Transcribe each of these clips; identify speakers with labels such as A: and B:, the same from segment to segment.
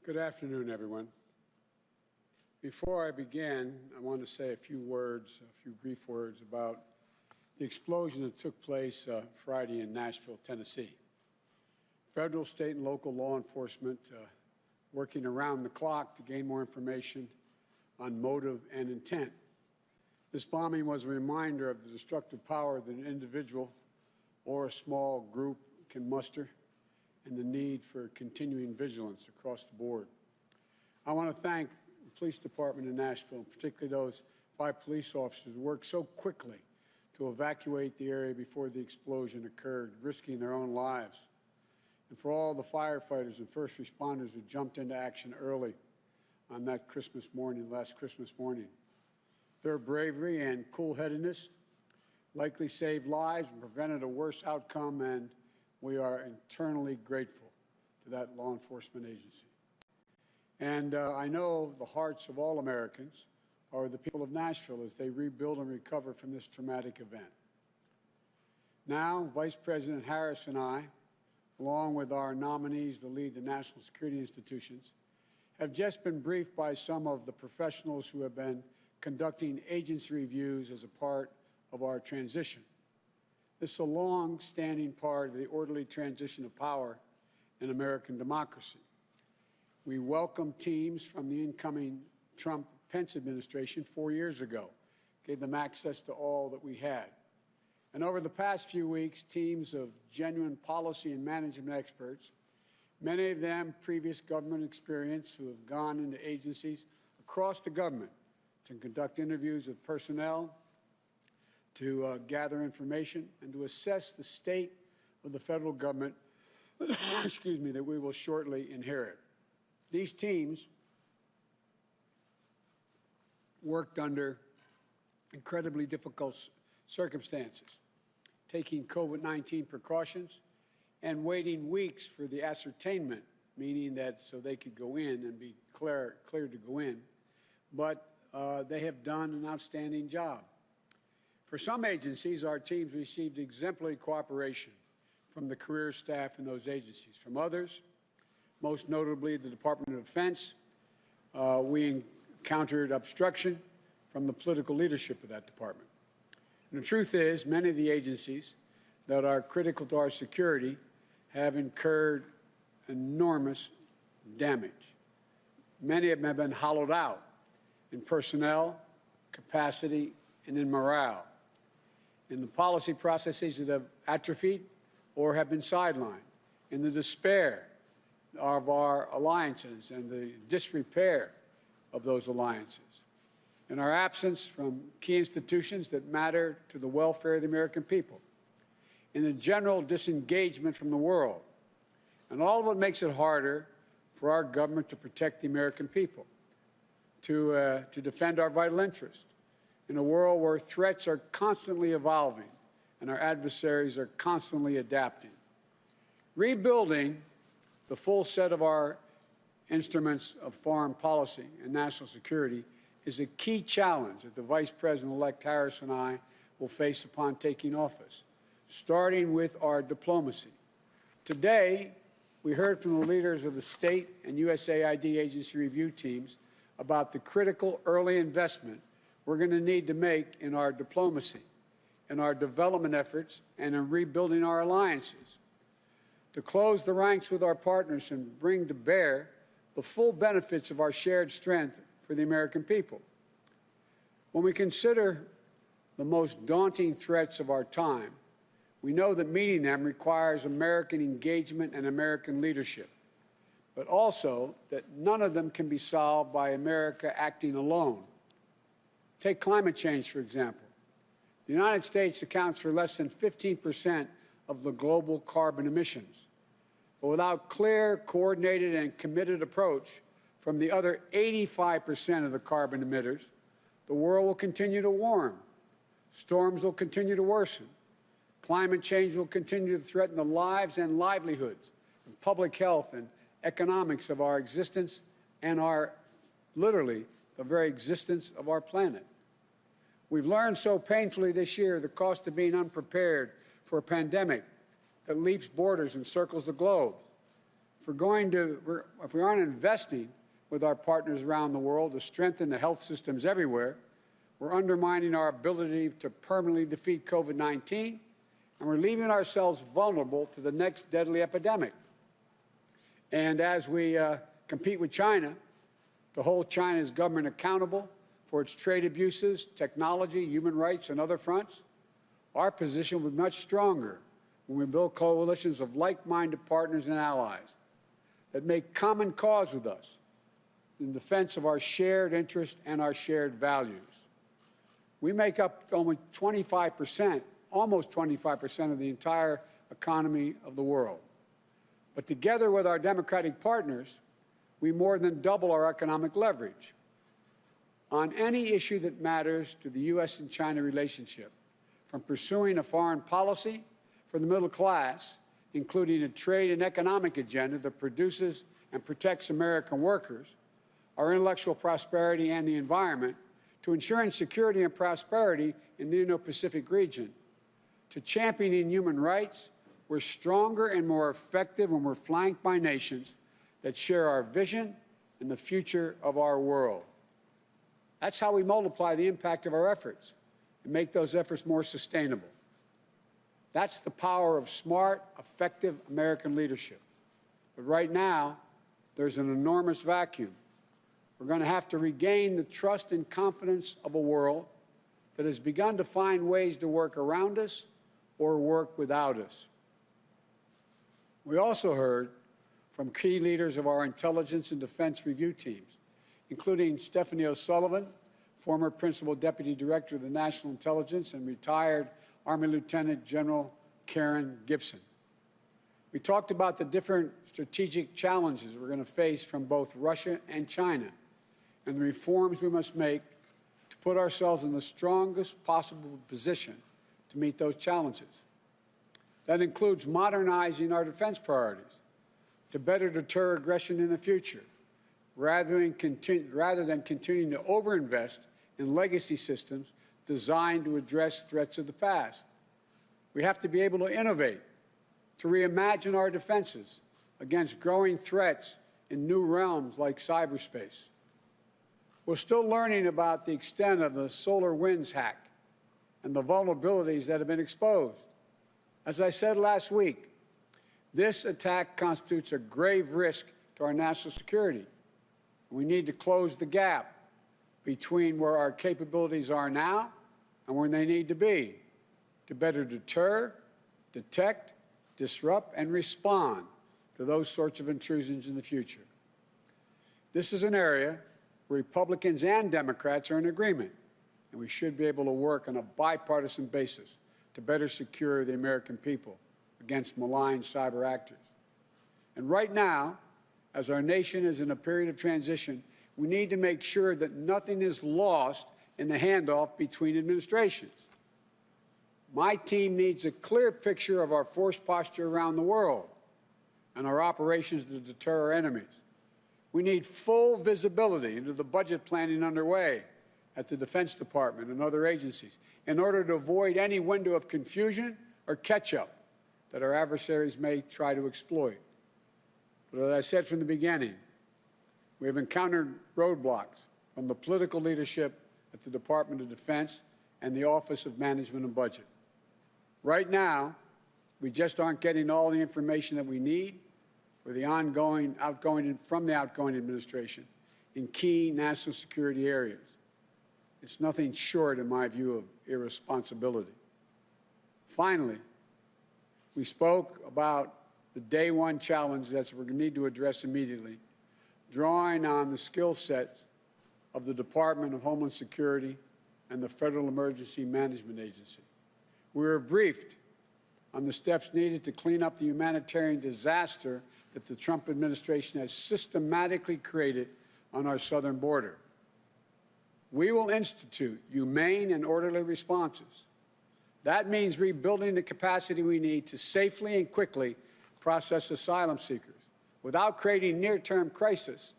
A: Good afternoon, everyone. Before I begin, I want to say a few brief words about the explosion that took place Friday in Nashville, Tennessee. Federal, state, and local law enforcement working around the clock to gain more information on motive and intent. This bombing was a reminder of the destructive power that an individual or a small group can muster and the need for continuing vigilance across the board. I want to thank the police department in Nashville, particularly those 5 police officers who worked so quickly to evacuate the area before the explosion occurred, risking their own lives. And for all the firefighters and first responders who jumped into action early on that last Christmas morning. Their bravery and cool-headedness likely saved lives and prevented a worse outcome, and we are eternally grateful to that law enforcement agency. And I know the hearts of all Americans are with the people of Nashville as they rebuild and recover from this traumatic event. Now, Vice President Harris and I, along with our nominees to lead the national security institutions, have just been briefed by some of the professionals who have been conducting agency reviews as a part of our transition. This is a long-standing part of the orderly transition of power in American democracy. We welcomed teams from the incoming Trump-Pence administration 4 years ago, gave them access to all that we had. And over the past few weeks, teams of genuine policy and management experts, many of them previous government experience, who have gone into agencies across the government to conduct interviews with personnel, to gather information, and to assess the state of the federal government that we will shortly inherit. These teams worked under incredibly difficult circumstances, taking COVID-19 precautions and waiting weeks for the ascertainment, meaning that so they could go in and be cleared to go in. But they have done an outstanding job. For some agencies, our teams received exemplary cooperation from the career staff in those agencies. From others, most notably the Department of Defense, we encountered obstruction from the political leadership of that department. And the truth is, many of the agencies that are critical to our security have incurred enormous damage. Many of them have been hollowed out in personnel, capacity, and in morale, in the policy processes that have atrophied or have been sidelined, in the despair of our alliances and the disrepair of those alliances, in our absence from key institutions that matter to the welfare of the American people, in the general disengagement from the world. And all of it makes it harder for our government to protect the American people, to defend our vital interests, in a world where threats are constantly evolving and our adversaries are constantly adapting. Rebuilding the full set of our instruments of foreign policy and national security is a key challenge that the Vice President-elect Harris and I will face upon taking office, starting with our diplomacy. Today, we heard from the leaders of the state and USAID agency review teams about the critical early investment we're going to need to make in our diplomacy, in our development efforts, and in rebuilding our alliances, to close the ranks with our partners and bring to bear the full benefits of our shared strength for the American people. When we consider the most daunting threats of our time, we know that meeting them requires American engagement and American leadership, but also that none of them can be solved by America acting alone. Take climate change, for example. The United States accounts for less than 15% of the global carbon emissions. But without clear, coordinated, and committed approach from the other 85% of the carbon emitters, the world will continue to warm. Storms will continue to worsen. Climate change will continue to threaten the lives and livelihoods, and public health and economics of our existence and literally, the very existence of our planet. We've learned so painfully this year the cost of being unprepared for a pandemic that leaps borders and circles the globe. if we aren't investing with our partners around the world to strengthen the health systems everywhere, we're undermining our ability to permanently defeat COVID-19, and we're leaving ourselves vulnerable to the next deadly epidemic. And as we compete with China to hold China's government accountable for its trade abuses, technology, human rights, and other fronts, our position will be much stronger when we build coalitions of like-minded partners and allies that make common cause with us in defense of our shared interests and our shared values. We make up almost 25% of the entire economy of the world. But together with our democratic partners, we more than double our economic leverage. On any issue that matters to the U.S. and China relationship, from pursuing a foreign policy for the middle class, including a trade and economic agenda that produces and protects American workers, our intellectual prosperity and the environment, to ensuring security and prosperity in the Indo-Pacific region, to championing human rights, we're stronger and more effective when we're flanked by nations that share our vision and the future of our world. That's how we multiply the impact of our efforts and make those efforts more sustainable. That's the power of smart, effective American leadership. But right now, there's an enormous vacuum. We're going to have to regain the trust and confidence of a world that has begun to find ways to work around us or work without us. We also heard from key leaders of our intelligence and defense review teams, including Stephanie O'Sullivan, former Principal Deputy Director of the National Intelligence, and retired Army Lieutenant General Karen Gibson. We talked about the different strategic challenges we're going to face from both Russia and China, and the reforms we must make to put ourselves in the strongest possible position to meet those challenges. That includes modernizing our defense priorities to better deter aggression in the future, rather than continuing to overinvest in legacy systems designed to address threats of the past. We have to be able to innovate, to reimagine our defenses against growing threats in new realms like cyberspace. We're still learning about the extent of the SolarWinds hack and the vulnerabilities that have been exposed. As I said last week, this attack constitutes a grave risk to our national security. We need to close the gap between where our capabilities are now and where they need to be to better deter, detect, disrupt, and respond to those sorts of intrusions in the future. This is an area where Republicans and Democrats are in agreement, and we should be able to work on a bipartisan basis to better secure the American people against malign cyber actors. And right now, as our nation is in a period of transition, we need to make sure that nothing is lost in the handoff between administrations. My team needs a clear picture of our force posture around the world and our operations to deter our enemies. We need full visibility into the budget planning underway at the Defense Department and other agencies in order to avoid any window of confusion or catch-up that our adversaries may try to exploit. But as I said from the beginning, we have encountered roadblocks from the political leadership at the Department of Defense and the Office of Management and Budget. Right now, we just aren't getting all the information that we need for the outgoing administration in key national security areas. It's nothing short, in my view, of irresponsibility. Finally, we spoke about the day one challenge that we're going to need to address immediately, drawing on the skill sets of the Department of Homeland Security and the Federal Emergency Management Agency. We were briefed on the steps needed to clean up the humanitarian disaster that the Trump administration has systematically created on our southern border. We will institute humane and orderly responses. That means rebuilding the capacity we need to safely and quickly process asylum seekers without creating near-term crisis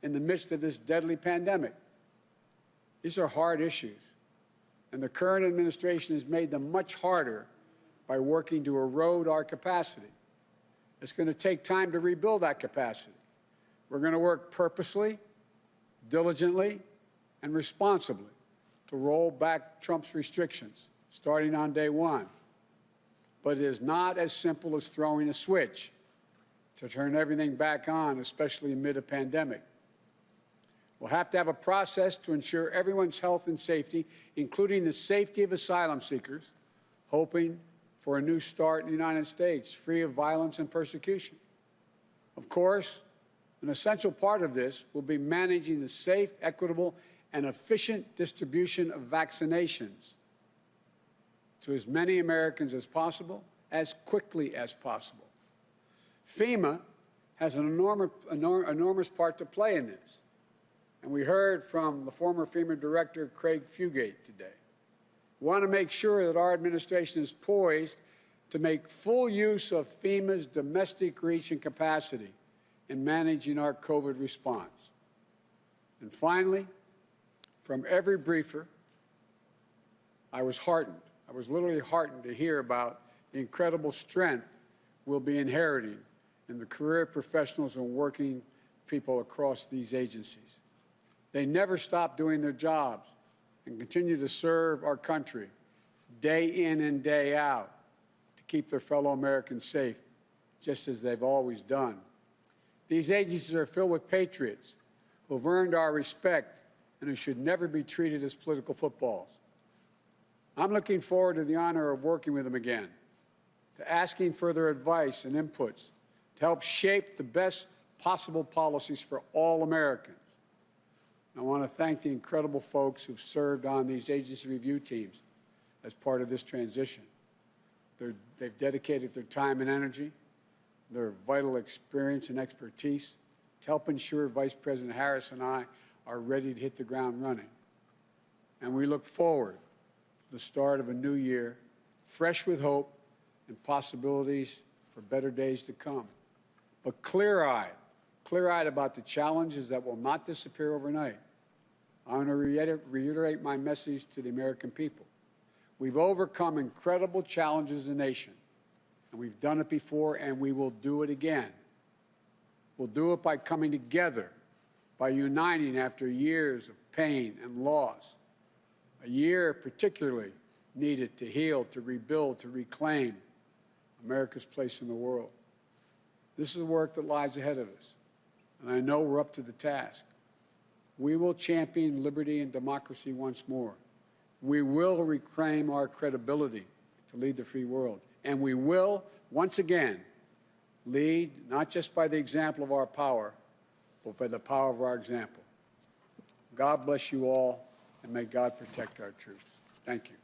A: in the midst of this deadly pandemic. These are hard issues, and the current administration has made them much harder by working to erode our capacity. It's going to take time to rebuild that capacity. We're going to work purposely, diligently, and responsibly to roll back Trump's restrictions, starting on day one. But it is not as simple as throwing a switch to turn everything back on, especially amid a pandemic. We'll have to have a process to ensure everyone's health and safety, including the safety of asylum seekers, hoping for a new start in the United States, free of violence and persecution. Of course, an essential part of this will be managing the safe, equitable, and efficient distribution of vaccinations to as many Americans as possible, as quickly as possible. FEMA has an enormous part to play in this. And we heard from the former FEMA director, Craig Fugate, today. We want to make sure that our administration is poised to make full use of FEMA's domestic reach and capacity in managing our COVID response. And finally, from every briefer, I was heartened. I was literally heartened to hear about the incredible strength we'll be inheriting in the career professionals and working people across these agencies. They never stop doing their jobs and continue to serve our country day in and day out to keep their fellow Americans safe, just as they've always done. These agencies are filled with patriots who have earned our respect and who should never be treated as political footballs. I'm looking forward to the honor of working with them again, to asking for their advice and inputs to help shape the best possible policies for all Americans. I want to thank the incredible folks who've served on these agency review teams as part of this transition. They've dedicated their time and energy, their vital experience and expertise to help ensure Vice President Harris and I are ready to hit the ground running. And we look forward to the start of a new year, fresh with hope and possibilities for better days to come, but clear-eyed about the challenges that will not disappear overnight. I want to reiterate my message to the American people. We've overcome incredible challenges as a nation, and we've done it before, and we will do it again. We'll do it by coming together, by uniting after years of pain and loss, a year particularly needed to heal, to rebuild, to reclaim America's place in the world. This is the work that lies ahead of us, and I know we're up to the task. We will champion liberty and democracy once more. We will reclaim our credibility to lead the free world. And we will, once again, lead not just by the example of our power, but by the power of our example. God bless you all, and may God protect our troops. Thank you.